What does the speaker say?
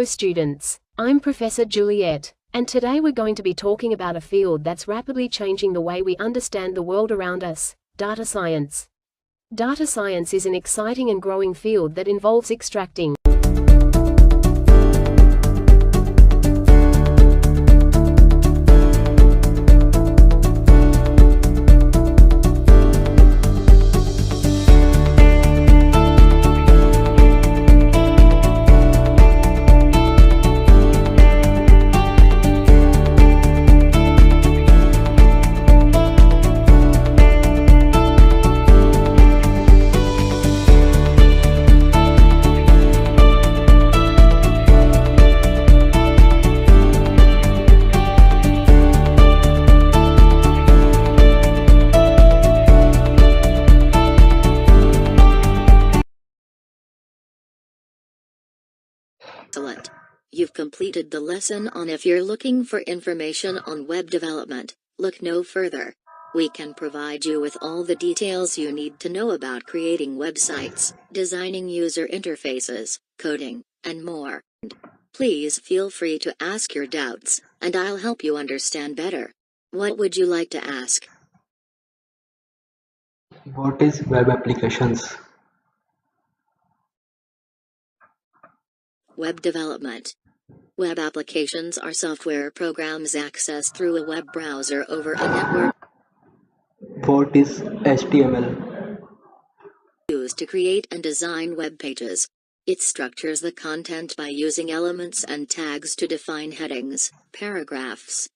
students. I'm Professor Juliet, and today we're going to be talking about a field that's rapidly changing the way we understand the world around us: data science. Data science is an exciting and growing field that involves extracting Excellent. You've completed the lesson on if you're looking for information on web development, look no further. We can provide you with all the details you need to know about creating websites, designing user interfaces, coding, and more. Please feel free to ask your doubts, and I'll help you understand better. What would you like to ask? What is web applications? Web development. Web applications are software programs accessed through a web browser over a network What is HTML? used to create and design web pages. It structures the content by using elements and tags to define headings, paragraphs,